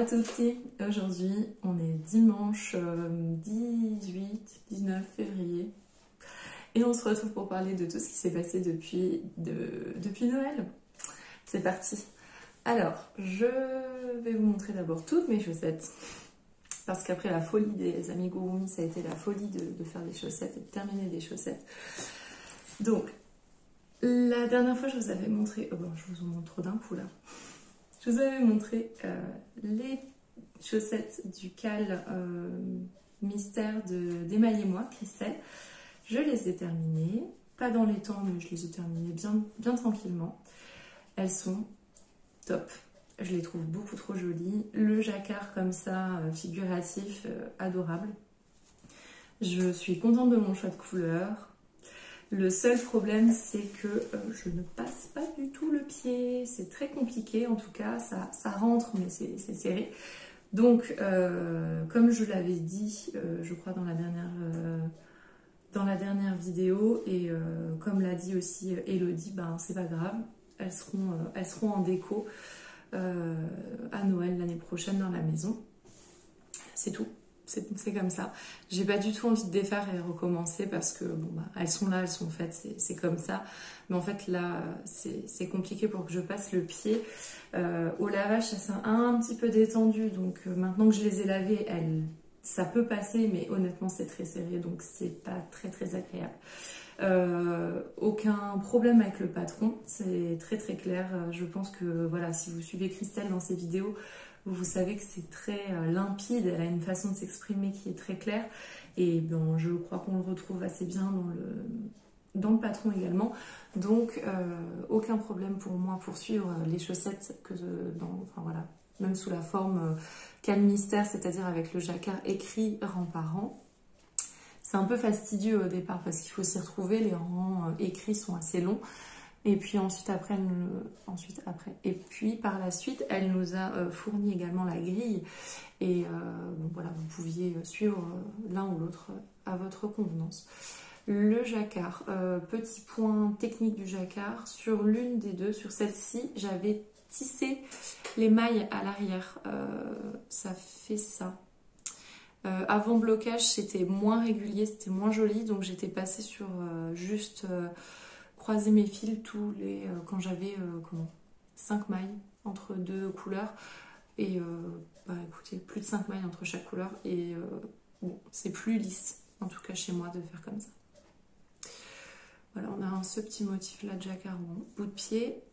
tutti, aujourd'hui on est dimanche 18-19 février et on se retrouve pour parler de tout ce qui s'est passé depuis Noël. C'est parti. Alors, je vais vous montrer d'abord toutes mes chaussettes parce qu'après la folie des amigurumi, ça a été la folie de faire des chaussettes et de terminer des chaussettes. Donc, la dernière fois je vous avais montré, bon, je vous en montre trop d'un coup là. Je vous avais montré les chaussettes du cal mystère d'Émaillez-moi, Christelle. Je les ai terminées, pas dans les temps, mais je les ai terminées bien tranquillement. Elles sont top. Je les trouve beaucoup trop jolies. Le jacquard comme ça, figuratif, adorable. Je suis contente de mon choix de couleur. Le seul problème, c'est que je ne passe pas du tout le pied. C'est très compliqué, en tout cas, ça rentre, mais c'est serré. Donc, comme je l'avais dit, je crois dans la dernière vidéo, et comme l'a dit aussi Elodie, ben c'est pas grave, elles seront en déco à Noël l'année prochaine dans la maison. C'est tout. C'est comme ça. J'ai pas du tout envie de défaire et recommencer parce que bon bah elles sont là, elles sont faites, c'est comme ça. Mais en fait là c'est compliqué pour que je passe le pied. Au lavage ça s'est un petit peu détendu, donc maintenant que je les ai lavées, ça peut passer, mais honnêtement c'est très serré, donc c'est pas très agréable. Aucun problème avec le patron, c'est très clair. Je pense que voilà, si vous suivez Christelle dans ses vidéos, vous savez que c'est très limpide, elle a une façon de s'exprimer qui est très claire, et bon, je crois qu'on le retrouve assez bien dans le patron également, donc aucun problème pour moi pour suivre les chaussettes enfin voilà, même sous la forme cal mystère, c'est-à-dire avec le jacquard écrit rang par rang. C'est un peu fastidieux au départ parce qu'il faut s'y retrouver, les rangs écrits sont assez longs. Et puis par la suite, elle nous a fourni également la grille. Et bon, voilà, vous pouviez suivre l'un ou l'autre à votre convenance. Le jacquard, petit point technique du jacquard, sur l'une des deux, sur celle-ci, j'avais tissé les mailles à l'arrière. Ça fait ça. Avant blocage, c'était moins régulier, c'était moins joli, donc j'étais passée sur juste croiser mes fils quand j'avais 5 mailles entre deux couleurs, et bah écoutez, plus de 5 mailles entre chaque couleur, et bon, c'est plus lisse, en tout cas chez moi, de faire comme ça. Voilà, on a ce petit motif là de jacquard en bout de pied,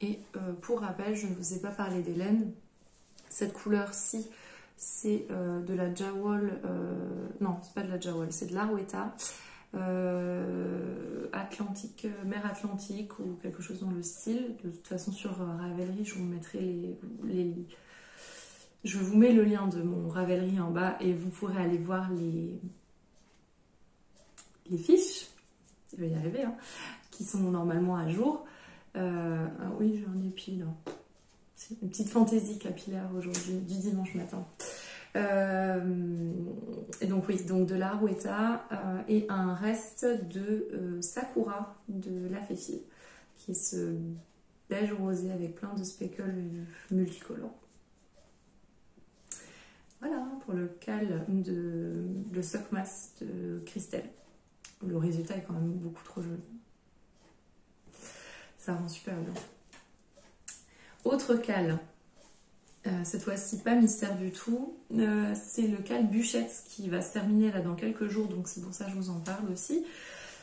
et pour rappel, je ne vous ai pas parlé des laines. Cette couleur-ci, c'est de la Jawol, non, c'est pas de la Jawol, c'est de l'Arweta, Atlantique, mer Atlantique ou quelque chose dans le style. De toute façon, sur Ravelry, je vous mettrai je vous mets le lien de mon Ravelry en bas et vous pourrez aller voir les fiches, je vais y arriver, hein, qui sont normalement à jour. Ah oui, j'en ai puis là. C'est une petite fantaisie capillaire aujourd'hui, du dimanche matin. Et donc oui, donc de l'Arweta et un reste de Sakura de La Féfille, qui est ce beige rosé avec plein de speckles multicolores. Voilà pour le cal de Sockmas de Christelle. Le résultat est quand même beaucoup trop joli. Ça rend super bien. Autre cal, cette fois-ci pas mystère du tout, c'est le cal Bûchette qui va se terminer là dans quelques jours, donc c'est pour ça que je vous en parle aussi.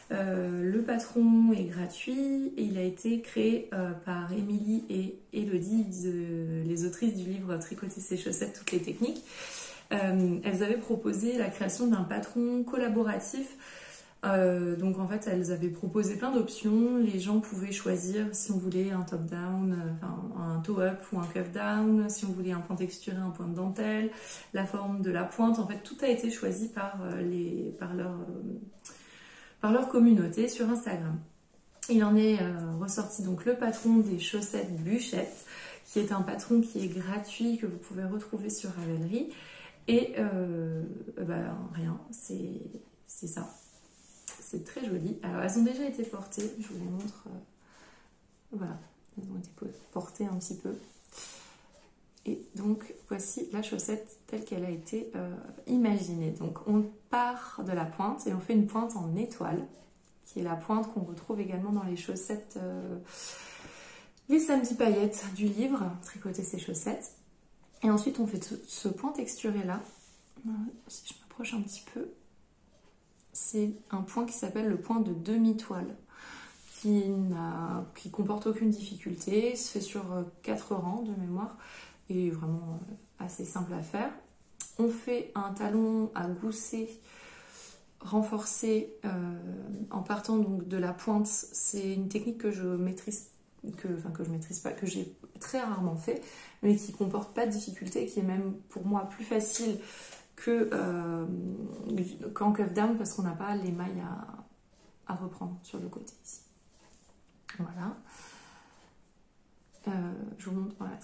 Le patron est gratuit et il a été créé par Émilie et Elodie, les autrices du livre Tricoter ses chaussettes, toutes les techniques. Elles avaient proposé la création d'un patron collaboratif. Donc en fait elles avaient proposé plein d'options, les gens pouvaient choisir si on voulait un top down, un toe up ou un cuff down, si on voulait un point texturé, un point de dentelle, la forme de la pointe, en fait tout a été choisi par leur communauté sur Instagram. Il en est ressorti donc le patron des chaussettes Bûchette, qui est un patron qui est gratuit, que vous pouvez retrouver sur Ravelry, et rien, c'est ça. C'est très joli. Alors, elles ont déjà été portées. Je vous les montre. Voilà. Elles ont été portées un petit peu. Et donc voici la chaussette telle qu'elle a été imaginée. Donc on part de la pointe et on fait une pointe en étoile, qui est la pointe qu'on retrouve également dans les chaussettes, les samedis paillettes du livre, tricoter ses chaussettes. Et ensuite on fait ce point texturé là, si je m'approche un petit peu, c'est un point qui s'appelle le point de demi-toile, qui comporte aucune difficulté, il se fait sur 4 rangs de mémoire, et vraiment assez simple à faire. On fait un talon à gousset renforcé en partant donc de la pointe. C'est une technique que je maîtrise, que je maîtrise pas, que j'ai très rarement fait, mais qui comporte pas de difficulté, qui est même pour moi plus facile qu'en cuff down, parce qu'on n'a pas les mailles à reprendre sur le côté ici. Voilà. Je vous montre, voilà,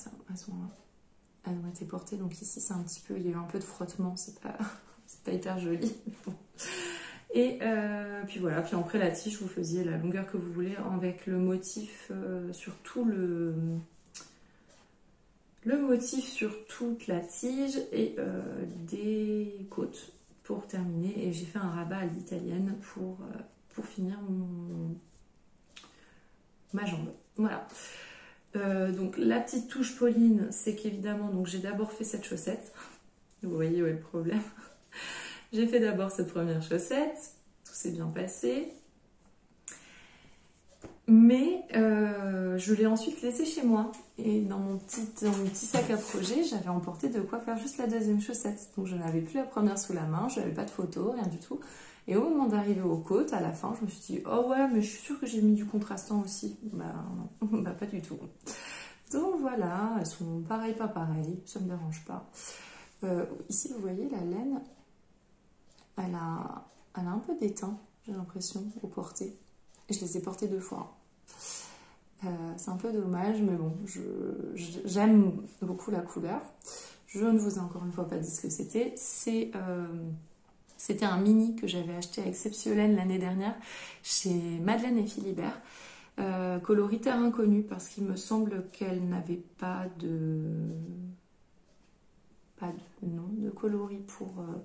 elles ont été portées, donc ici c'est un petit peu, il y a eu un peu de frottement, c'est pas hyper joli. Bon. Et puis voilà, puis après la tige, vous faisiez la longueur que vous voulez avec le motif sur tout le motif sur toute la tige et des côtes pour terminer. Et j'ai fait un rabat à l'italienne pour finir ma jambe. Voilà. Donc la petite touche Pauline, c'est qu'évidemment, donc j'ai d'abord fait cette chaussette. Vous voyez où est le problème. J'ai fait d'abord cette première chaussette, tout s'est bien passé. Mais je l'ai ensuite laissée chez moi. Et dans mon petit sac à projet, j'avais emporté de quoi faire juste la deuxième chaussette. Donc je n'avais plus la première sous la main, je n'avais pas de photo, rien du tout. Et au moment d'arriver aux côtes, à la fin, je me suis dit « Oh ouais, mais je suis sûre que j'ai mis du contrastant aussi. » Bah non, bah pas du tout. Donc voilà, elles sont pareilles, pas pareilles, ça ne me dérange pas. Ici, vous voyez, la laine, elle a un peu d'étain, j'ai l'impression, au porté. Je les ai portées 2 fois. C'est un peu dommage, mais bon, j'aime beaucoup la couleur. Je ne vous ai encore une fois pas dit ce que c'était. C'était un mini que j'avais acheté à Exceptionnel l'année dernière chez Madeleine et Philibert. Coloris Terre Inconnue, parce qu'il me semble qu'elle n'avait pas de nom de coloris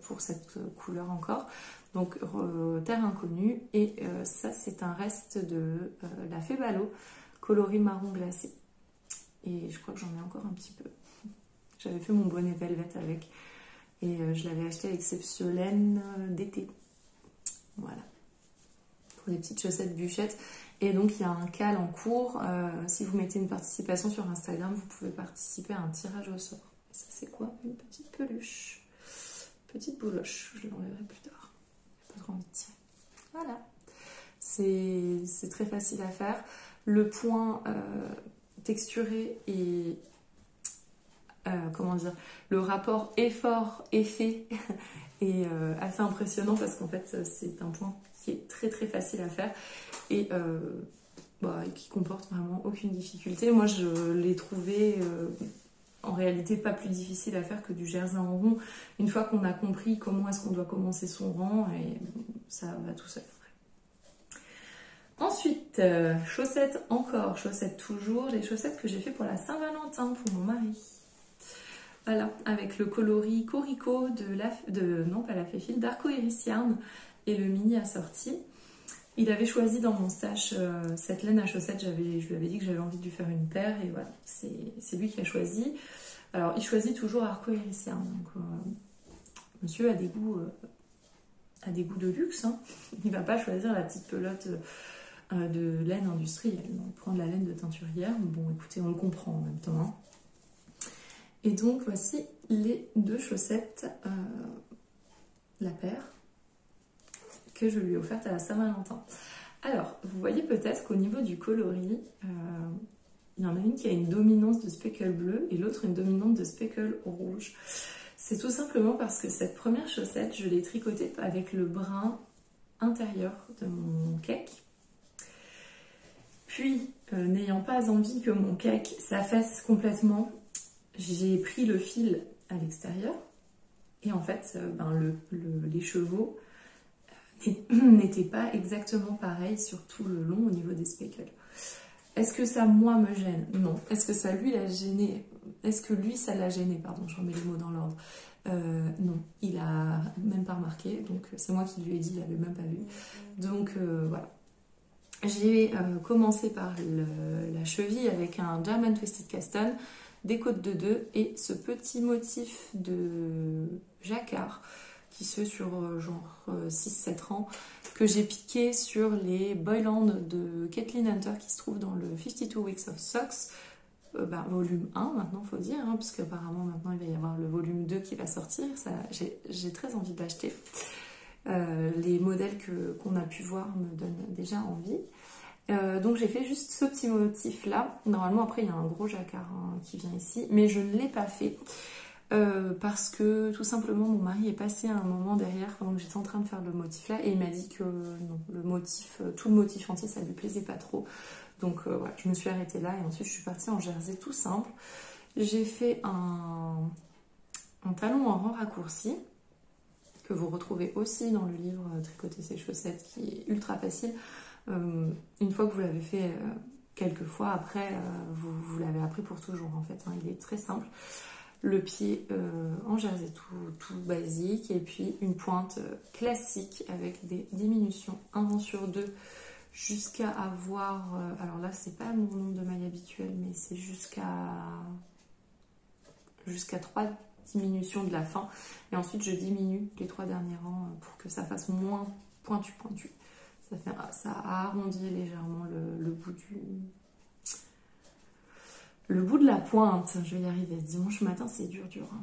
pour cette couleur encore. Donc Terre Inconnue, et ça c'est un reste de la Fée Ballot, coloris marron glacé. Et je crois que j'en ai encore un petit peu. J'avais fait mon bonnet velvet avec, et je l'avais acheté à Exceptionnel d'été. Voilà. Pour des petites chaussettes bûchettes. Et donc il y a un cal en cours. Si vous mettez une participation sur Instagram, vous pouvez participer à un tirage au sort. Et ça c'est quoi? Une petite peluche. Petite bouloche. Je l'enlèverai plus tard. J'ai pas trop envie de tirer. Voilà. C'est très facile à faire. Le point texturé et comment dire, le rapport effort-effet est assez impressionnant, parce qu'en fait c'est un point qui est très très facile à faire et qui comporte vraiment aucune difficulté. Moi je l'ai trouvé en réalité pas plus difficile à faire que du jersey en rond, une fois qu'on a compris comment est-ce qu'on doit commencer son rang, et ça va tout seul. Ensuite, chaussettes encore, chaussettes toujours, les chaussettes que j'ai fait pour la Saint-Valentin pour mon mari. Voilà, avec le coloris Corico non pas la Féfile, d'Arco Iris Yarn et le mini assorti. Il avait choisi dans mon stash cette laine à chaussettes, je lui avais dit que j'avais envie de lui faire une paire, et voilà, c'est lui qui a choisi. Alors il choisit toujours Arco Iris Yarn, donc monsieur a des goûts de luxe, hein. Il ne va pas choisir la petite pelote de laine industrielle, on prend de la laine de teinturière. Bon écoutez, on le comprend en même temps, hein. Et donc voici les 2 chaussettes, la paire que je lui ai offerte à la Saint-Valentin. Alors vous voyez peut-être qu'au niveau du coloris, il y en a une qui a une dominance de speckle bleu et l'autre une dominante de speckle rouge. C'est tout simplement parce que cette première chaussette, je l'ai tricotée avec le brun intérieur de mon cake. Puis, n'ayant pas envie que mon cake s'affaisse complètement, j'ai pris le fil à l'extérieur. Et en fait, les chevaux n'étaient pas exactement pareils sur tout le long au niveau des speckles. Est-ce que ça, moi, me gêne? Non. Est-ce que ça, lui, l'a gêné? est-ce que lui ça l'a gêné, pardon, je remets les mots dans l'ordre. Non, il a même pas remarqué, donc c'est moi qui lui ai dit, il avait même pas vu. Donc voilà. J'ai commencé par la cheville avec un German Twisted Caston, des côtes de 2 et ce petit motif de jacquard qui se fait sur genre 6-7 rangs que j'ai piqué sur les Boyland de Kathleen Hunter qui se trouve dans le 52 Weeks of Socks, volume 1 maintenant faut dire, hein, parce qu'apparemment maintenant il va y avoir le volume 2 qui va sortir, j'ai très envie de l'acheter. Les modèles qu'on a pu voir me donnent déjà envie. Donc j'ai fait juste ce petit motif là. Normalement après il y a un gros jacquard qui vient ici, mais je ne l'ai pas fait parce que tout simplement mon mari est passé à un moment derrière pendant que j'étais en train de faire le motif là et il m'a dit que non, tout le motif entier ça lui plaisait pas trop. Donc voilà, je me suis arrêtée là et ensuite je suis partie en jersey tout simple. J'ai fait un talon en rang raccourci que vous retrouvez aussi dans le livre Tricoter ses chaussettes qui est ultra facile. Une fois que vous l'avez fait quelques fois, après vous l'avez appris pour toujours en fait, hein. Il est très simple. Le pied en jersey tout basique et puis une pointe classique avec des diminutions 1 rang sur 2 jusqu'à avoir, alors là c'est pas mon nombre de mailles habituel mais c'est jusqu'à 3 diminutions de la fin et ensuite je diminue les 3 derniers rangs pour que ça fasse moins pointu. Ça arrondit légèrement le bout de la pointe. Je vais y arriver. Dimanche matin, c'est dur. Hein.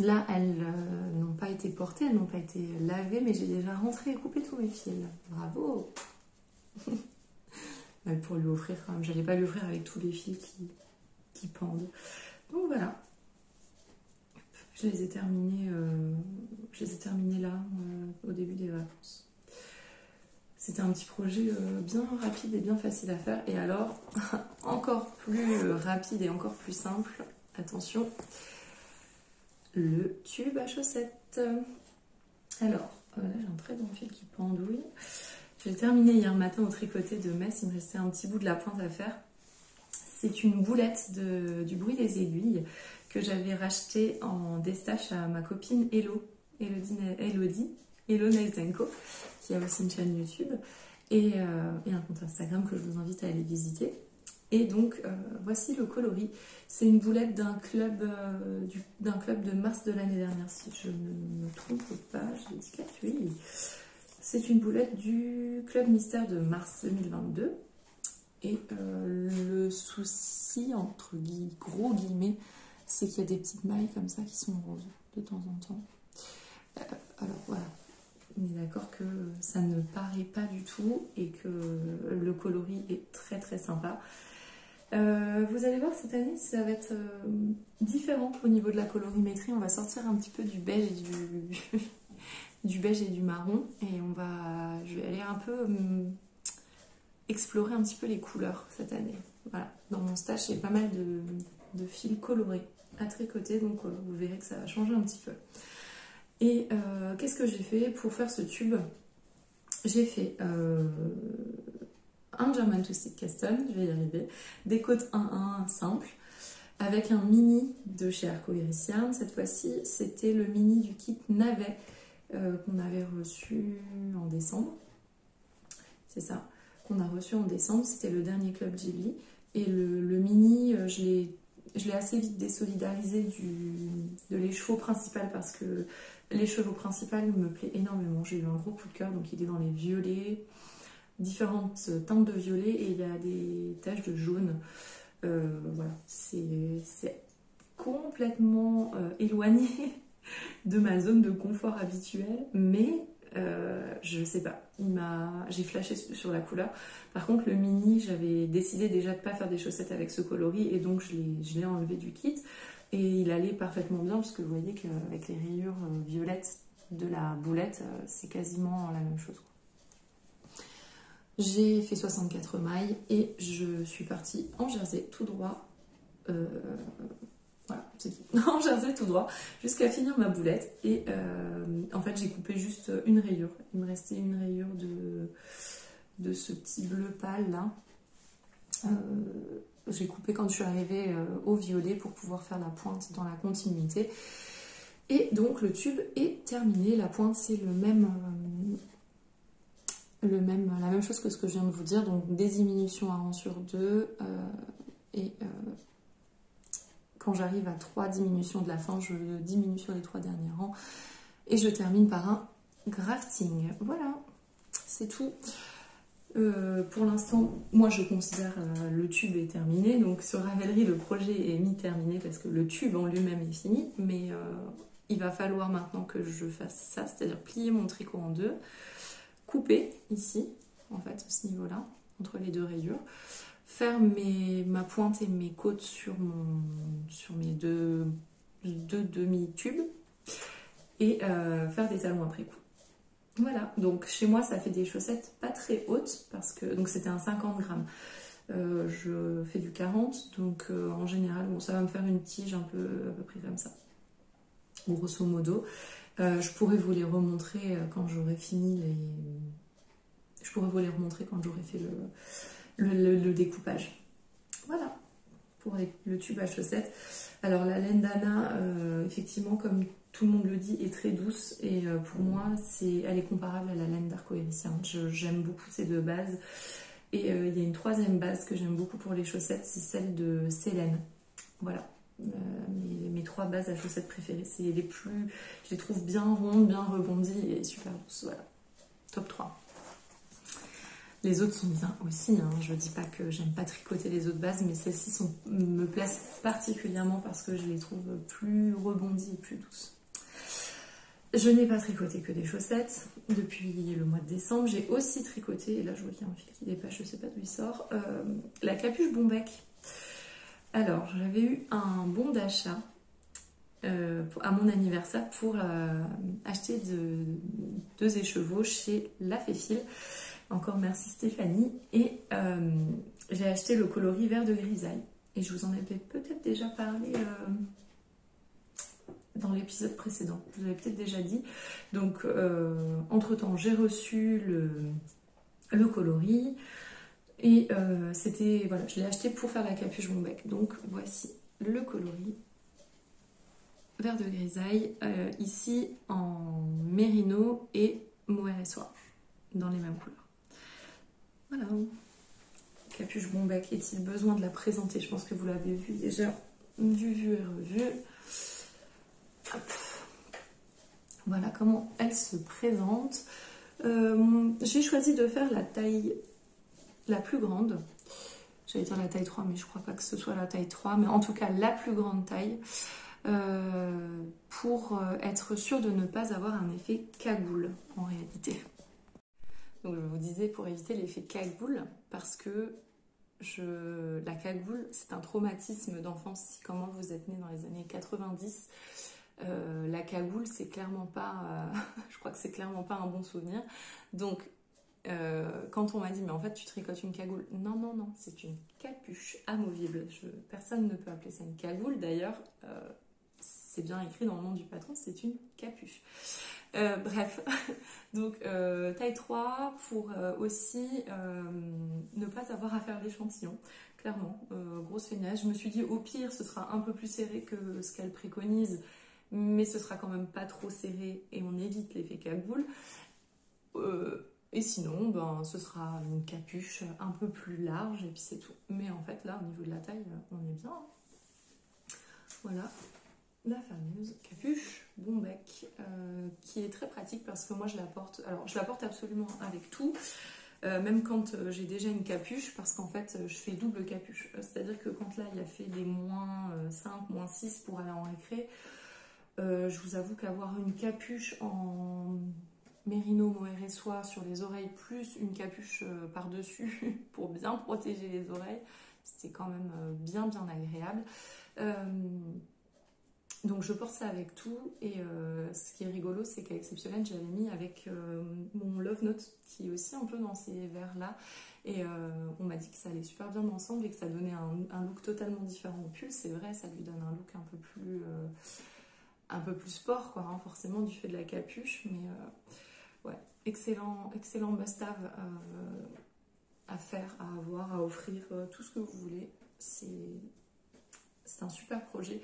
Là, elles n'ont pas été portées, elles n'ont pas été lavées, mais j'ai déjà rentré et coupé tous mes fils. Bravo. Pour lui offrir quand même. J'allais pas lui offrir avec tous les fils qui pendent. Donc voilà. Je les ai terminés là, au début des vacances. C'était un petit projet bien rapide et bien facile à faire. Et alors, encore plus rapide et encore plus simple, attention, le tube à chaussettes. Alors, là j'ai un très bon fil qui pendouille. J'ai terminé hier matin au tricoté de Metz, il me restait un petit bout de la pointe à faire. C'est une boulette du bruit des aiguilles que j'avais racheté en destache à ma copine Elodie Naizenko, qui a aussi une chaîne YouTube et un compte Instagram que je vous invite à aller visiter. Et donc voici le coloris. C'est une boulette d'un club de mars de l'année dernière, si je ne me trompe pas, je dis que oui. C'est une boulette du Club Mystère de mars 2022. Et le souci, entre gros guillemets, c'est qu'il y a des petites mailles comme ça qui sont roses de temps en temps. Alors voilà. On est d'accord que ça ne paraît pas du tout et que le coloris est très très sympa. Vous allez voir, cette année ça va être différent au niveau de la colorimétrie. On va sortir un petit peu du beige et du beige et du marron et je vais aller un peu explorer un petit peu les couleurs cette année. Voilà, dans mon stash j'ai pas mal de fils colorés à tricoter, donc vous verrez que ça va changer un petit peu. Et qu'est-ce que j'ai fait pour faire ce tube? J'ai fait un German Twisted Caston, je vais y arriver, des côtes 1-1 simples, avec un mini de chez Arco Iris Yarn. Cette fois-ci, c'était le mini du kit navet qu'on avait reçu en décembre. C'est ça, qu'on a reçu en décembre, c'était le dernier Club Ghibli. Et le mini, je l'ai assez vite désolidarisé de l'écheveau principal parce que l'écheveau principal me plaît énormément. J'ai eu un gros coup de cœur, donc il est dans les violets, différentes teintes de violet et il y a des taches de jaune. Voilà, c'est complètement éloigné de ma zone de confort habituelle, mais je sais pas, j'ai flashé sur la couleur. Par contre le mini, j'avais décidé déjà de pas faire des chaussettes avec ce coloris et donc je l'ai enlevé du kit et il allait parfaitement bien parce que vous voyez qu'avec les rayures violettes de la boulette, c'est quasiment la même chose. J'ai fait 64 mailles et je suis partie en jersey tout droit. Voilà, c'est tout. En jersey tout droit jusqu'à finir ma boulette. Et en fait, j'ai coupé juste une rayure. Il me restait une rayure de ce petit bleu pâle là. j'ai coupé quand je suis arrivée au violet pour pouvoir faire la pointe dans la continuité. Et donc le tube est terminé, la pointe c'est la même chose que ce que je viens de vous dire, donc des diminutions à rang sur 2 et quand j'arrive à 3 diminutions de la fin, je diminue sur les 3 derniers rangs et je termine par un grafting. Voilà, c'est tout. Pour l'instant, moi je considère le tube est terminé, donc sur Ravelry le projet est mi-terminé parce que le tube en lui-même est fini, mais il va falloir maintenant que je fasse ça, c'est-à-dire plier mon tricot en deux, couper ici, en fait, à ce niveau-là, entre les deux rayures, faire ma pointe et mes côtes sur mes deux demi-tubes et faire des talons après coup. Voilà, donc chez moi ça fait des chaussettes pas très hautes parce que donc c'était un 50 grammes. Je fais du 40, donc en général bon, ça va me faire une tige un peu à peu près comme ça, grosso modo. Je pourrais vous les remontrer quand j'aurai fini je pourrais vous les remontrer quand j'aurai fait le découpage. Voilà pour le tube à chaussettes. Alors la laine d'Anna, effectivement, comme tout le monde le dit, est très douce et pour moi, elle est comparable à la laine d'Arcoiris. J'aime beaucoup ces deux bases. Et il y a une troisième base que j'aime beaucoup pour les chaussettes, c'est celle de Célène. Voilà, mes 3 bases à chaussettes préférées. C'est les plus, je les trouve bien rondes, bien rebondies et super douces. Voilà, top 3. Les autres sont bien aussi, hein. Je ne dis pas que j'aime pas tricoter les autres bases, mais celles-ci me plaisent particulièrement parce que je les trouve plus rebondies et plus douces. Je n'ai pas tricoté que des chaussettes depuis le mois de décembre. J'ai aussi tricoté, et là je vois qu'il y a un fil qui dépasse, je ne sais pas d'où il sort, la capuche Bombec. Alors, j'avais eu un bon d'achat à mon anniversaire pour acheter 2 écheveaux chez La Féfile. Encore merci Stéphanie. Et j'ai acheté le coloris vert de grisaille. Et je vous en avais peut-être déjà parlé dans l'épisode précédent. Je vous avais peut-être déjà dit. Donc, entre-temps, j'ai reçu le coloris. Et voilà, je l'ai acheté pour faire la capuche Bombec. Donc, voici le coloris vert de grisaille. Ici, en mérino et mohair et soie. Dans les mêmes couleurs. Voilà, capuche Bombec, est-il besoin de la présenter? Je pense que vous l'avez vu déjà, vu et revu. Hop. Voilà comment elle se présente. J'ai choisi de faire la taille la plus grande. J'allais dire la taille 3, mais je crois pas que ce soit la taille 3, mais en tout cas la plus grande taille, pour être sûre de ne pas avoir un effet cagoule en réalité. Donc je vous disais pour éviter l'effet cagoule, parce que la cagoule, c'est un traumatisme d'enfance. Si comment vous êtes né dans les années 90, la cagoule, c'est clairement pas, je crois que c'est clairement pas un bon souvenir. Donc quand on m'a dit mais en fait tu tricotes une cagoule, non non non, c'est une capuche amovible. Personne ne peut appeler ça une cagoule. D'ailleurs, c'est bien écrit dans le nom du patron, c'est une capuche. Bref, donc taille 3 pour aussi ne pas avoir à faire l'échantillon, clairement, grosse feignasse. Je me suis dit au pire ce sera un peu plus serré que ce qu'elle préconise, mais ce sera quand même pas trop serré et on évite l'effet cagoule. Et sinon, ben, ce sera une capuche un peu plus large et puis c'est tout. Mais en fait là au niveau de la taille, on est bien. Voilà. La fameuse capuche Bombec, qui est très pratique parce que moi je la porte, alors je la porte absolument avec tout, même quand j'ai déjà une capuche, parce qu'en fait je fais double capuche, c'est-à-dire que quand là il a fait les moins 5, moins 6 pour aller en récré, je vous avoue qu'avoir une capuche en mérino, mohair et soie sur les oreilles, plus une capuche par-dessus pour bien protéger les oreilles, c'était quand même bien agréable. Donc je porte ça avec tout et ce qui est rigolo c'est qu'à Exceptionnel j'avais mis avec mon Love Note qui est aussi un peu dans ces verres là et on m'a dit que ça allait super bien ensemble et que ça donnait un look totalement différent au pull. C'est vrai, ça lui donne un look un peu plus sport quoi, hein, forcément du fait de la capuche, mais ouais, excellent must-have à faire, à avoir, à offrir, tout ce que vous voulez. c'est un super projet.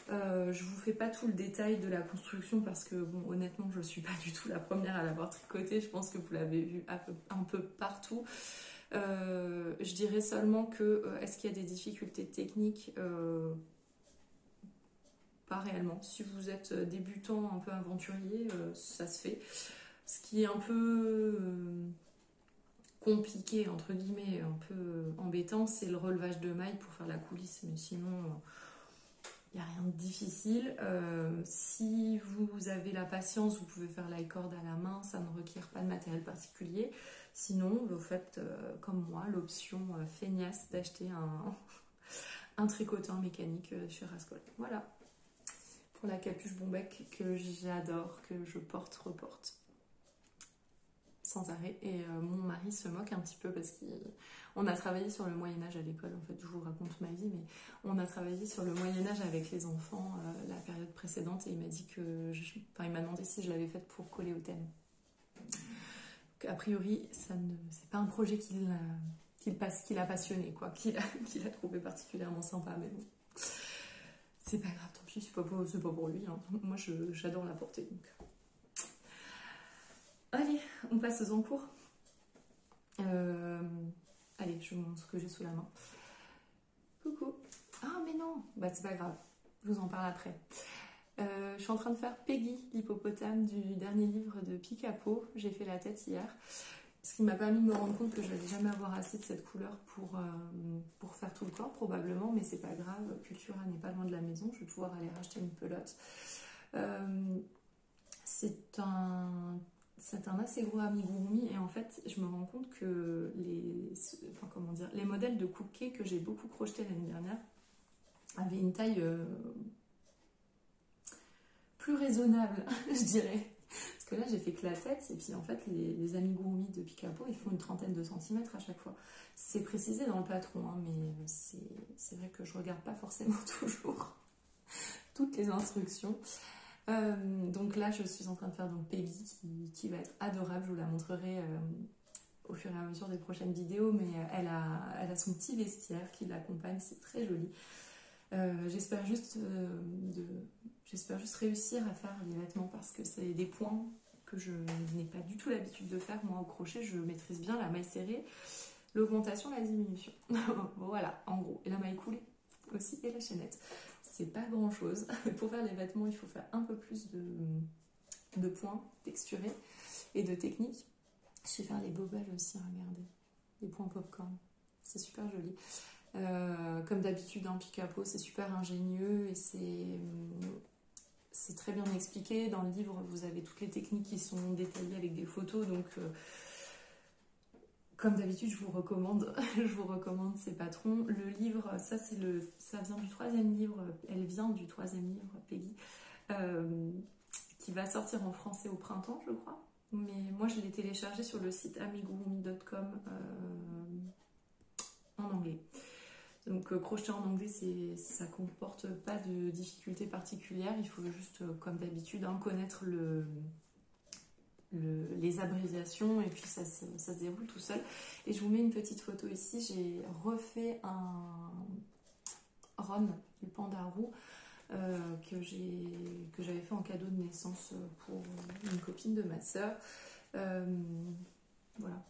Je vous fais pas tout le détail de la construction parce que bon, honnêtement je suis pas du tout la première à l'avoir tricoté, je pense que vous l'avez vu un peu partout. Je dirais seulement que est-ce qu'il y a des difficultés techniques? Pas réellement. Si vous êtes débutant, un peu aventurier, ça se fait. Ce qui est un peu compliqué, entre guillemets, un peu embêtant, c'est le relevage de mailles pour faire la coulisse, mais sinon il n'y a rien de difficile. Si vous avez la patience, vous pouvez faire l'i-cord à la main, ça ne requiert pas de matériel particulier. Sinon, vous faites comme moi l'option feignasse d'acheter un tricotant mécanique chez Rascol. Voilà, pour la capuche Bombec que j'adore, que je reporte sans arrêt. Et mon mari se moque un petit peu parce qu'on a travaillé sur le Moyen-Âge à l'école. En fait, je vous raconte ma vie, mais on a travaillé sur le Moyen-Âge avec les enfants la période précédente et il m'a dit que... Enfin, il m'a demandé si je l'avais faite pour coller au thème. Donc, a priori, c'est pas un projet qu'il a passionné, quoi, qu'il a trouvé particulièrement sympa, mais bon. C'est pas grave, tant pis, c'est pas pour lui. Hein. Moi, j'adore la porter, donc... Allez, on passe aux encours. Allez, je vous montre ce que j'ai sous la main. Coucou. Ah, mais non, bah c'est pas grave, je vous en parle après. Je suis en train de faire Peggy, l'hippopotame du dernier livre de Picapo. J'ai fait la tête hier. Ce qui m'a permis de me rendre compte que je n'allais jamais avoir assez de cette couleur pour faire tout le corps, probablement, mais c'est pas grave. Cultura n'est pas loin de la maison, je vais pouvoir aller racheter une pelote. C'est un assez gros amigurumi et en fait je me rends compte que les modèles de cupcake que j'ai beaucoup crochetés l'année dernière avaient une taille plus raisonnable, je dirais. Parce que là j'ai fait que la tête et puis en fait les amigurumi de Picapo ils font une trentaine de centimètres à chaque fois. C'est précisé dans le patron hein, mais c'est vrai que je regarde pas forcément toujours toutes les instructions. Donc là je suis en train de faire donc Peggy qui va être adorable, je vous la montrerai au fur et à mesure des prochaines vidéos, mais elle a son petit vestiaire qui l'accompagne, c'est très joli. J'espère juste réussir à faire les vêtements parce que c'est des points que je n'ai pas du tout l'habitude de faire. Moi au crochet je maîtrise bien la maille serrée, l'augmentation, la diminution. Voilà en gros, et la maille coulée aussi et la chaînette. C'est pas grand chose. Pour faire les vêtements, il faut faire un peu plus de points texturés et de techniques. Je sais faire les bobelles aussi, regardez. Les points popcorn. C'est super joli. Comme d'habitude, en Picapo, c'est super ingénieux et c'est très bien expliqué. Dans le livre, vous avez toutes les techniques qui sont détaillées avec des photos. Donc, comme d'habitude, je vous recommande ces patrons. Le livre, ça vient du 3e livre, elle vient du 3e livre, Peggy, qui va sortir en français au printemps, je crois. Mais moi, je l'ai téléchargé sur le site amigurumi.com en anglais. Donc, crocheter en anglais, ça comporte pas de difficultés particulières. Il faut juste, comme d'habitude, connaître les abréviations et puis ça se déroule tout seul. Et je vous mets une petite photo ici, j'ai refait un Ron, du panda roux, que j'avais fait en cadeau de naissance pour une copine de ma soeur. Voilà.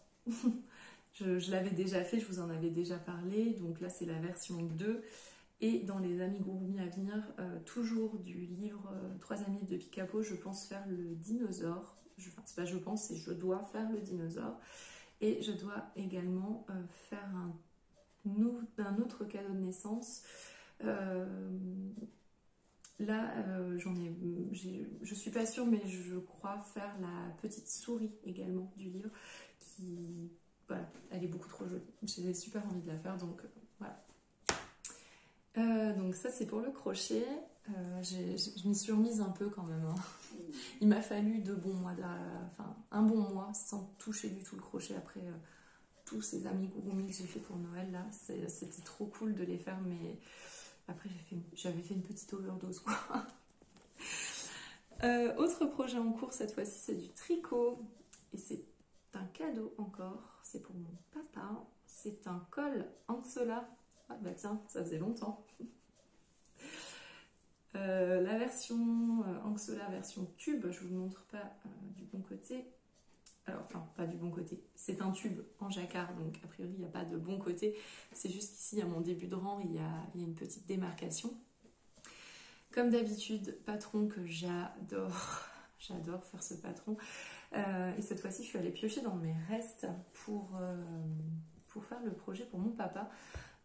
je l'avais déjà fait, je vous en avais déjà parlé, donc là c'est la version 2. Et dans les amigurumi à venir, toujours du livre 3e livre de Picapo, je pense faire le dinosaure. C'est pas je pense, c'est je dois faire le dinosaure. Et je dois également faire un autre cadeau de naissance. Là, je suis pas sûre, mais je crois faire la petite souris également du livre. Voilà, elle est beaucoup trop jolie. J'ai super envie de la faire, donc voilà. Donc ça c'est pour le crochet. Je m'y suis remise un peu quand même. Hein. Il m'a fallu 2 bons mois, un bon mois sans toucher du tout le crochet après tous ces amigurumi que j'ai fait pour Noël là. C'était trop cool de les faire, mais après j'avais fait une petite overdose quoi. Autre projet en cours cette fois-ci, c'est du tricot et c'est un cadeau encore. C'est pour mon papa. C'est un col Anxola Ah bah tiens, ça faisait longtemps. La version Anxola version tube, je vous montre pas du bon côté. Alors, enfin, pas du bon côté. C'est un tube en jacquard, donc a priori, il n'y a pas de bon côté. C'est juste qu'ici, à mon début de rang, il y a une petite démarcation. Comme d'habitude, patron que j'adore. J'adore faire ce patron. Et cette fois-ci, je suis allée piocher dans mes restes pour faire le projet pour mon papa.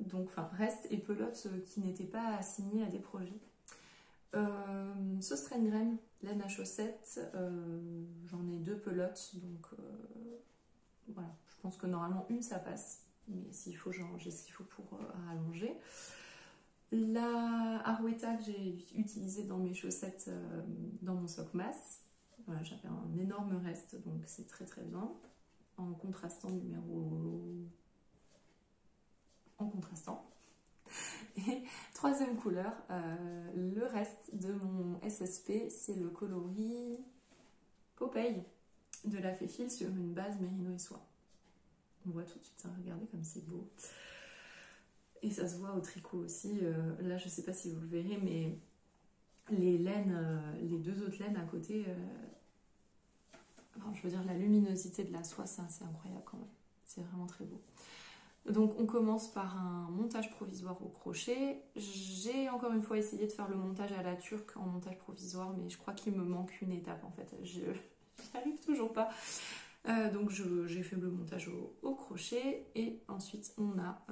Donc, enfin, restes et pelotes qui n'étaient pas assignés à des projets. Sauce graine, laine à chaussettes, j'en ai 2 pelotes, donc voilà, je pense que normalement une ça passe, mais s'il faut j'ai ce qu'il faut pour rallonger. La Arwetta que j'ai utilisée dans mes chaussettes, dans mon sock masse, voilà, j'avais un énorme reste, donc c'est très très bien, en contrastant en contrastant. Et troisième couleur, le reste de mon SSP, c'est le coloris Popeye de la Féfil sur une base mérino et soie. On voit tout de suite, hein, regardez comme c'est beau. Et ça se voit au tricot aussi. Là, je sais pas si vous le verrez, mais les laines, les 2 autres laines à côté, enfin, je veux dire, la luminosité de la soie, c'est assez incroyable quand même. C'est vraiment très beau. Donc on commence par un montage provisoire au crochet. J'ai encore une fois essayé de faire le montage à la turque en montage provisoire, mais je crois qu'il me manque une étape en fait. Je n'arrive toujours pas. Donc j'ai fait le montage au crochet et ensuite on a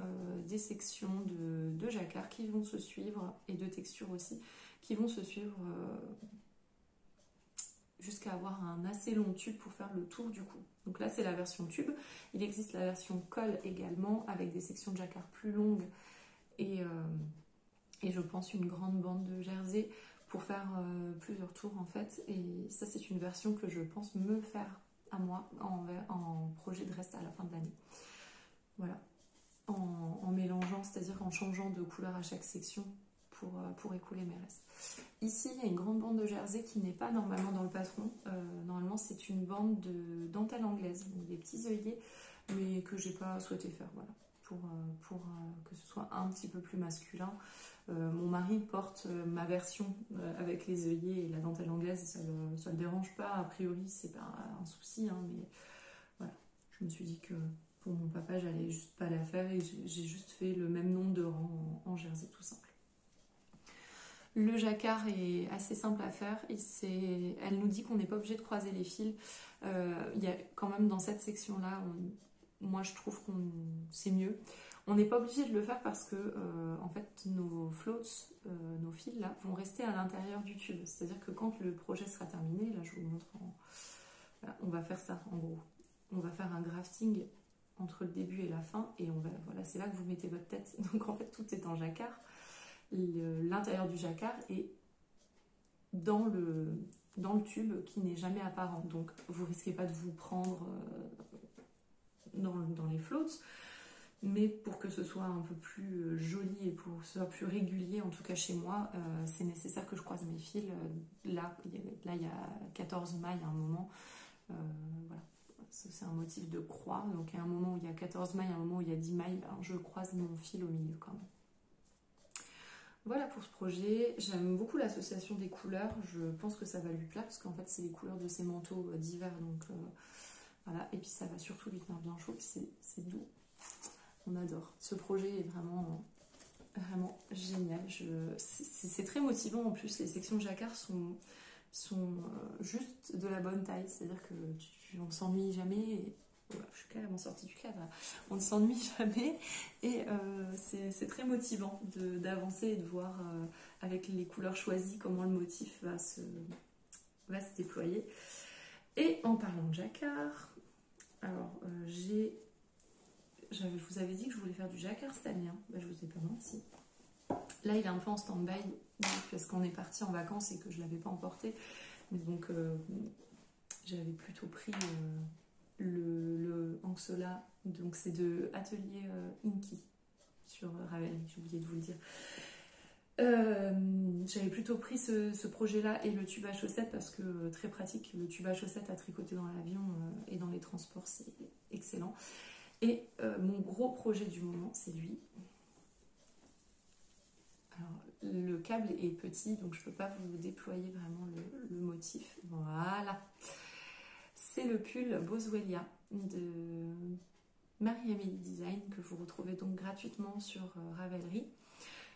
des sections de jacquard qui vont se suivre et de texture aussi qui vont se suivre jusqu'à avoir un assez long tube pour faire le tour du cou. Donc là c'est la version tube. Il existe la version colle également avec des sections de jacquard plus longues et je pense une grande bande de jersey pour faire plusieurs tours en fait. Et ça c'est une version que je pense me faire à moi en projet de reste à la fin de l'année. Voilà, en mélangeant, c'est-à-dire en changeant de couleur à chaque section pour écouler mes restes. Ici, il y a une grande bande de jersey qui n'est pas normalement dans le patron. Normalement, c'est une bande de dentelle anglaise, donc des petits œillets, mais que j'ai pas souhaité faire, voilà, pour que ce soit un petit peu plus masculin. Mon mari porte ma version avec les œillets et la dentelle anglaise, ça le dérange pas, a priori, c'est pas un souci, hein, mais voilà, je me suis dit que pour mon papa, j'allais juste pas la faire et j'ai juste fait le même nombre de rangs en jersey tout simple. Le jacquard est assez simple à faire. Elle nous dit qu'on n'est pas obligé de croiser les fils. Il y a quand même dans cette section-là, moi je trouve que c'est mieux. On n'est pas obligé de le faire parce que en fait nos floats, nos fils là, vont rester à l'intérieur du tube. C'est-à-dire que quand le projet sera terminé, là je vous montre, voilà, on va faire ça en gros. On va faire un grafting entre le début et la fin et voilà, c'est là que vous mettez votre tête. Donc en fait tout est en jacquard. L'intérieur du jacquard est dans le tube qui n'est jamais apparent, donc vous risquez pas de vous prendre dans les floats, mais pour que ce soit un peu plus joli et pour que ce soit plus régulier, en tout cas chez moi, c'est nécessaire que je croise mes fils. Là il y a 14 mailles à un moment, voilà. C'est un motif de croix, donc à un moment où il y a 14 mailles, à un moment où il y a 10 mailles, ben, je croise mon fil au milieu quand même. Voilà pour ce projet, j'aime beaucoup l'association des couleurs, je pense que ça va lui plaire parce qu'en fait c'est les couleurs de ses manteaux d'hiver, donc voilà, et puis ça va surtout lui tenir bien chaud, c'est doux, on adore. Ce projet est vraiment, vraiment génial, c'est très motivant en plus, les sections jacquard sont juste de la bonne taille, c'est-à-dire que on s'ennuie jamais. Et voilà, je suis carrément sortie du cadre. On ne s'ennuie jamais et c'est très motivant d'avancer et de voir avec les couleurs choisies comment le motif va se déployer. Et en parlant de jacquard, alors je vous avais dit que je voulais faire du jacquard cette année, hein. Ben, je vous ai pas menti. Là il est un peu en stand-by parce qu'on est parti en vacances et que je ne l'avais pas emporté. Mais donc j'avais plutôt pris le Anxola, donc c'est de Atelier Inky sur Ravelry, j'ai oublié de vous le dire. J'avais plutôt pris ce projet-là et le tube à chaussettes parce que très pratique, le tube à chaussettes à tricoter dans l'avion et dans les transports, c'est excellent. Et mon gros projet du moment, c'est lui. Alors, le câble est petit, donc je ne peux pas vous déployer vraiment le motif. Voilà. C'est le pull Boswellia de Marie-Amélie Design que vous retrouvez donc gratuitement sur Ravelry,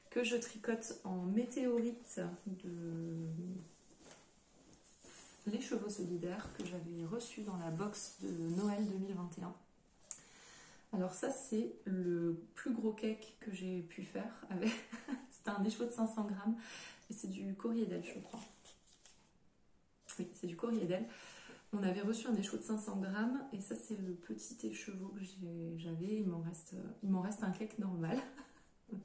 que je tricote en météorite de Les Chevaux Solidaires que j'avais reçu dans la box de Noël 2021. Alors ça c'est le plus gros cake que j'ai pu faire avec. C'était un écheveau de 500 grammes et c'est du Corriedel je crois. Oui, c'est du Corriedel. On avait reçu un écheveau de 500 grammes et ça c'est le petit écheveau que j'avais. Il m'en reste un cake normal. Vous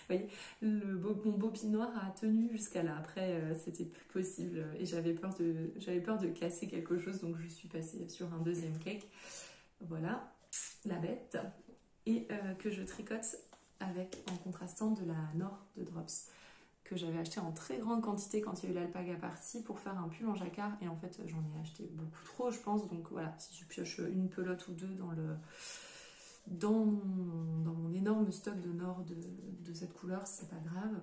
voyez, mon bobine noir a tenu jusqu'à là. Après c'était plus possible et j'avais peur de casser quelque chose, donc je suis passée sur un deuxième cake. Voilà, la bête. Et que je tricote avec, en contrastant, de la Nord de Drops, que j'avais acheté en très grande quantité quand il y a eu l'alpaga party pour faire un pull en jacquard. Et en fait, j'en ai acheté beaucoup trop, je pense. Donc voilà, si je pioche une pelote ou deux dans mon énorme stock de Nord de cette couleur, c'est pas grave.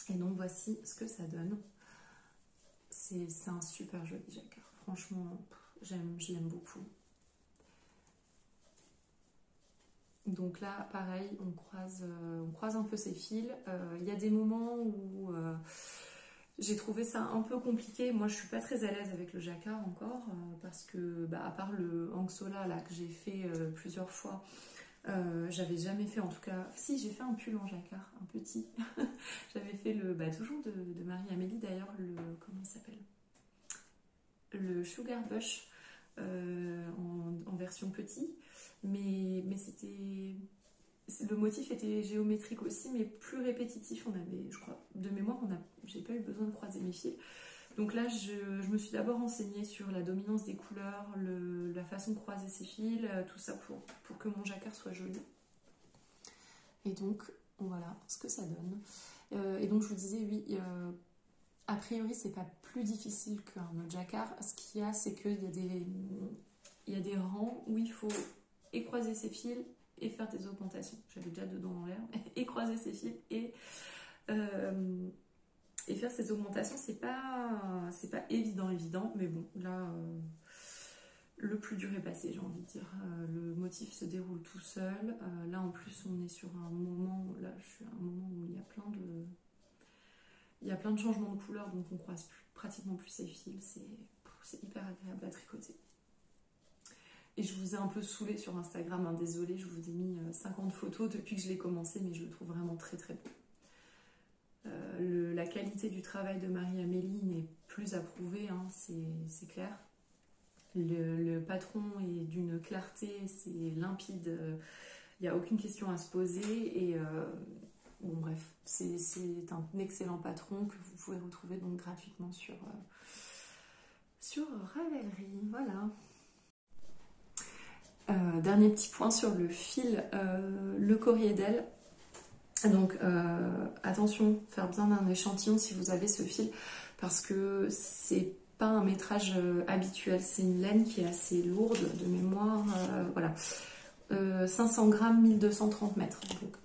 Et donc voici ce que ça donne. C'est un super joli jacquard. Franchement, je l'aime beaucoup. Donc là, pareil, on croise un peu ses fils. Il y a des moments où j'ai trouvé ça un peu compliqué. Moi, je suis pas très à l'aise avec le jacquard encore, parce que, à part le Anxola là, que j'ai fait plusieurs fois, j'avais jamais fait, en tout cas... Si, j'ai fait un pull en jacquard, un petit. J'avais fait toujours de Marie-Amélie d'ailleurs, comment il s'appelle? Le Sugar Bush. En version petit, mais c'était... Le motif était géométrique aussi, mais plus répétitif. On avait, je crois, de mémoire, j'ai pas eu besoin de croiser mes fils. Donc là, je me suis d'abord renseignée sur la dominance des couleurs, la façon de croiser ses fils, tout ça pour que mon jacquard soit joli. Et donc, voilà ce que ça donne. Et donc, je vous disais, oui... A priori, c'est pas plus difficile qu'un autre jacquard. Ce qu'il y a, c'est qu'il y a des rangs où il faut écroiser ses fils et faire des augmentations. J'avais déjà deux dents dans l'air. Écroiser ses fils et faire ces augmentations, c'est pas évident. Mais bon, là, le plus dur est passé, j'ai envie de dire. Le motif se déroule tout seul. Là, en plus, on est sur un moment... Là, je suis à un moment où il y a plein de changements de couleur, donc on croise pratiquement plus ses fils. C'est hyper agréable à tricoter. Et je vous ai un peu saoulé sur Instagram, hein, désolée, je vous ai mis 50 photos depuis que je l'ai commencé, mais je le trouve vraiment très très beau. La qualité du travail de Marie-Amélie n'est plus à prouver, hein, c'est clair. Le patron est d'une clarté, c'est limpide, il n'y a aucune question à se poser et... Bon bref, c'est un excellent patron que vous pouvez retrouver donc gratuitement sur Ravelry, voilà. Dernier petit point sur le fil, le Corriedel. Donc attention, faire bien un échantillon si vous avez ce fil, parce que c'est pas un métrage habituel, c'est une laine qui est assez lourde de mémoire, voilà. 500 grammes, 1230 mètres, donc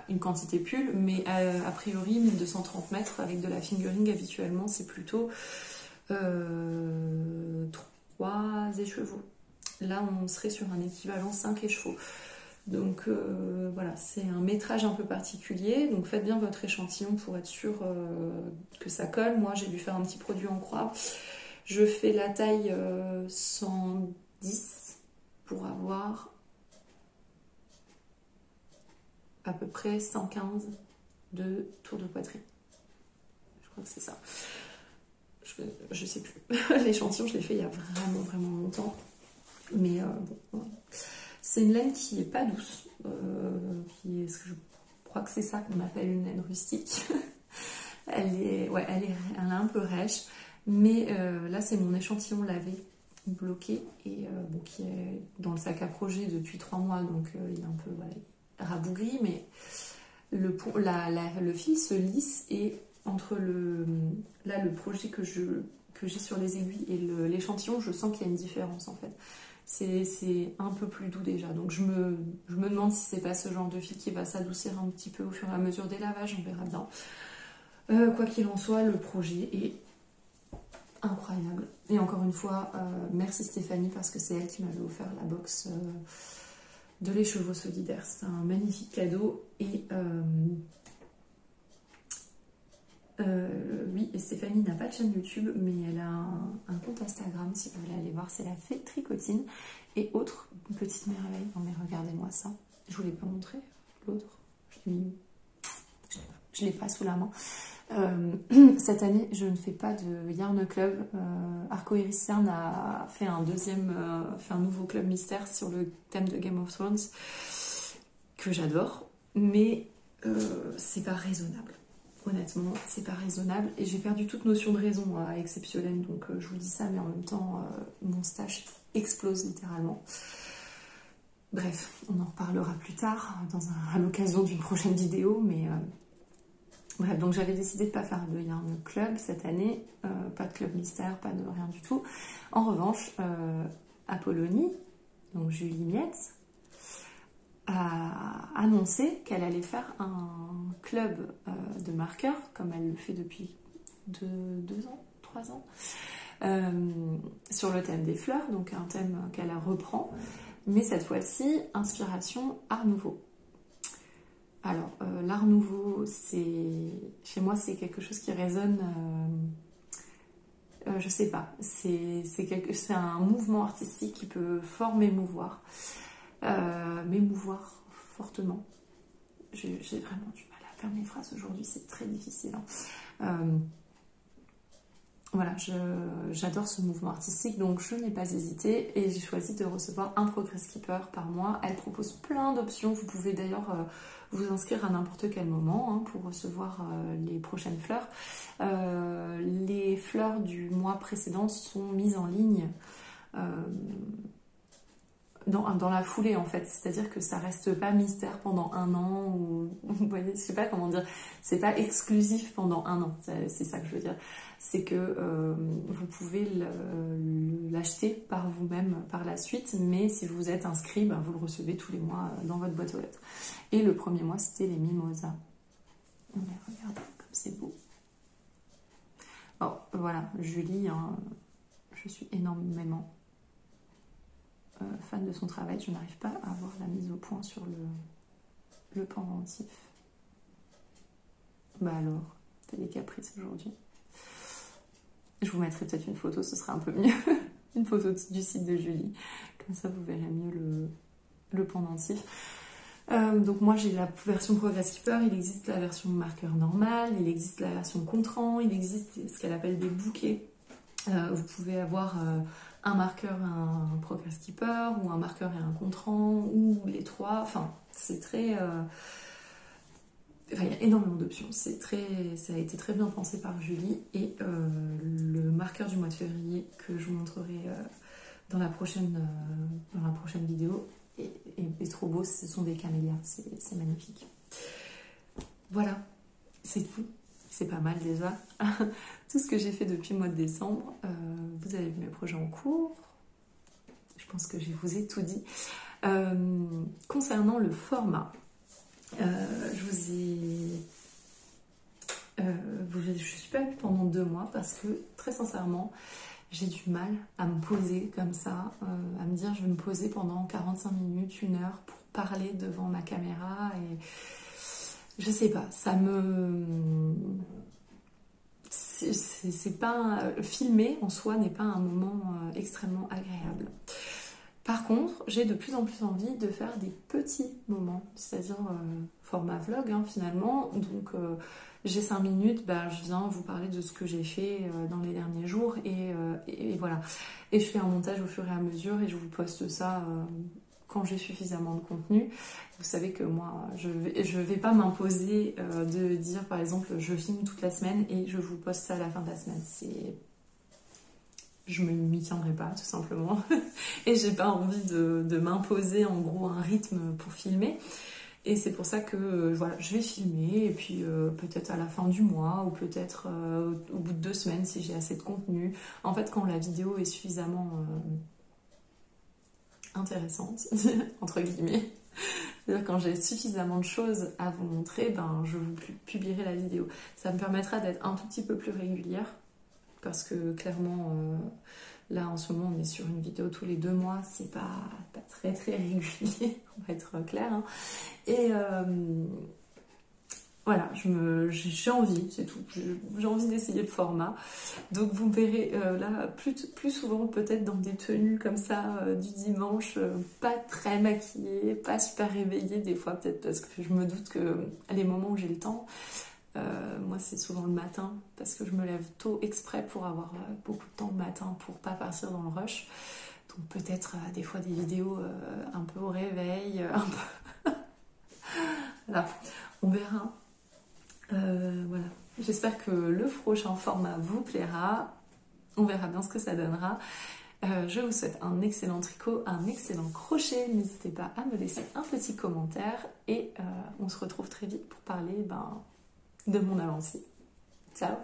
une quantité pull, mais a priori 1230 mètres avec de la fingering habituellement c'est plutôt 3 écheveaux. Là on serait sur un équivalent 5 écheveaux. Donc voilà, c'est un métrage un peu particulier, donc faites bien votre échantillon pour être sûr que ça colle. Moi j'ai dû faire un petit produit en croix. Je fais la taille 110 pour avoir à peu près 115 de tour de poitrine. Je crois que c'est ça. Je sais plus. L'échantillon, je l'ai fait il y a vraiment, vraiment longtemps. Mais bon, c'est une laine qui est pas douce. Je crois que c'est ça qu'on appelle une laine rustique. Elle est un peu rêche. Mais là, c'est mon échantillon lavé, bloqué, et qui est dans le sac à projet depuis 3 mois. Donc, il est un peu... Voilà, rabougri, mais le fil se lisse et entre le projet que j'ai sur les aiguilles et l'échantillon, je sens qu'il y a une différence en fait. C'est un peu plus doux déjà. Donc je me demande si c'est pas ce genre de fil qui va s'adoucir un petit peu au fur et à mesure des lavages, on verra bien. Quoi qu'il en soit, le projet est incroyable. Et encore une fois, merci Stéphanie parce que c'est elle qui m'avait offert la box de Les Chevaux Solidaires. C'est un magnifique cadeau. Et oui, et Stéphanie n'a pas de chaîne YouTube, mais elle a un compte Instagram si vous voulez aller voir. C'est la Fée Tricotine. Et autre petite merveille. Non mais regardez-moi ça. Je vous l'ai pas montré, l'autre. Je l'ai pas sous la main. Cette année, je ne fais pas de Yarn Club. Arcoiris Yarn a fait un nouveau club mystère sur le thème de Game of Thrones que j'adore, mais c'est pas raisonnable. Honnêtement, c'est pas raisonnable et j'ai perdu toute notion de raison à Exceptionnel, donc je vous dis ça, mais en même temps, mon stash explose littéralement. Bref, on en reparlera plus tard à l'occasion d'une prochaine vidéo, mais bref, donc j'avais décidé de ne pas faire de Yarn Club cette année, pas de club mystère, pas de rien du tout. En revanche, Apollonie, donc Julie Miette, a annoncé qu'elle allait faire un club de marqueurs, comme elle le fait depuis 2 ans, 3 ans, sur le thème des fleurs, donc un thème qu'elle reprend, mais cette fois-ci, inspiration Art Nouveau. Alors, l'Art Nouveau, chez moi, c'est quelque chose qui résonne, je sais pas, c'est un mouvement artistique qui peut fort m'émouvoir. M'émouvoir fortement. J'ai vraiment du mal à faire mes phrases aujourd'hui, c'est très difficile. Hein. Voilà, j'adore ce mouvement artistique, donc je n'ai pas hésité et j'ai choisi de recevoir un Progress Keeper par mois. Elle propose plein d'options, vous pouvez d'ailleurs vous inscrire à n'importe quel moment hein, pour recevoir les prochaines fleurs. Les fleurs du mois précédent sont mises en ligne dans la foulée en fait, c'est-à-dire que ça reste pas mystère pendant 1 an ou vous voyez, je sais pas comment dire, c'est pas exclusif pendant 1 an, c'est ça que je veux dire, c'est que vous pouvez l'acheter par vous-même par la suite, mais si vous êtes inscrit, ben, vous le recevez tous les mois dans votre boîte aux lettres. Et le premier mois c'était les mimosas. Mais regardez comme c'est beau. Alors voilà, Julie, hein, je suis énormément fan de son travail, je n'arrive pas à avoir la mise au point sur le pendentif. Bah alors, t'as des caprices aujourd'hui. Je vous mettrai peut-être une photo, ce sera un peu mieux. Une photo du site de Julie, comme ça vous verrez mieux le pendentif. Donc moi j'ai la version Progress Keeper, il existe la version marqueur normale, il existe la version contrant, il existe ce qu'elle appelle des bouquets. Vous pouvez avoir un marqueur et un Progress Keeper, ou un marqueur et un contrant, ou les 3. Enfin, c'est très... Enfin, il y a énormément d'options. Ça a été très bien pensé par Julie. Et le marqueur du mois de février que je vous montrerai dans la prochaine vidéo est trop beau. Ce sont des camélias. C'est magnifique. Voilà, c'est tout. C'est pas mal déjà. Tout ce que j'ai fait depuis le mois de décembre. Vous avez vu mes projets en cours. Je pense que je vous ai tout dit. Concernant le format, je suis pas venue pendant 2 mois parce que très sincèrement, j'ai du mal à me poser comme ça, à me dire je vais me poser pendant 45 minutes, 1 heure pour parler devant ma caméra et je sais pas, ça me... c'est pas... Filmer en soi n'est pas un moment extrêmement agréable. Par contre, j'ai de plus en plus envie de faire des petits moments, c'est-à-dire format vlog hein, finalement. Donc j'ai 5 minutes, bah, je viens vous parler de ce que j'ai fait dans les derniers jours et voilà. Et je fais un montage au fur et à mesure et je vous poste ça quand j'ai suffisamment de contenu. Vous savez que moi, je vais pas m'imposer de dire par exemple je filme toute la semaine et je vous poste ça à la fin de la semaine. Je ne m'y tiendrai pas tout simplement et j'ai pas envie de m'imposer en gros un rythme pour filmer et c'est pour ça que voilà, je vais filmer et puis peut-être à la fin du mois ou peut-être au bout de 2 semaines si j'ai assez de contenu. En fait quand la vidéo est suffisamment intéressante, entre guillemets. C'est-à-dire quand j'ai suffisamment de choses à vous montrer, ben, je vous publierai la vidéo. Ça me permettra d'être un tout petit peu plus régulière, parce que clairement, là en ce moment on est sur une vidéo tous les 2 mois, c'est pas très très régulier, on va être clair. Hein. Et voilà, j'ai envie, c'est tout. J'ai envie d'essayer le format. Donc vous me verrez là plus souvent peut-être dans des tenues comme ça du dimanche, pas très maquillée, pas super réveillée des fois peut-être parce que je me doute que les moments où j'ai le temps, moi c'est souvent le matin parce que je me lève tôt exprès pour avoir beaucoup de temps le matin pour pas partir dans le rush. Donc peut-être des fois des vidéos un peu au réveil, un peu... Voilà, on verra. Voilà. J'espère que le prochain format vous plaira. On verra bien ce que ça donnera. Je vous souhaite un excellent tricot, un excellent crochet. N'hésitez pas à me laisser un petit commentaire et on se retrouve très vite pour parler de mon avancée. Ciao!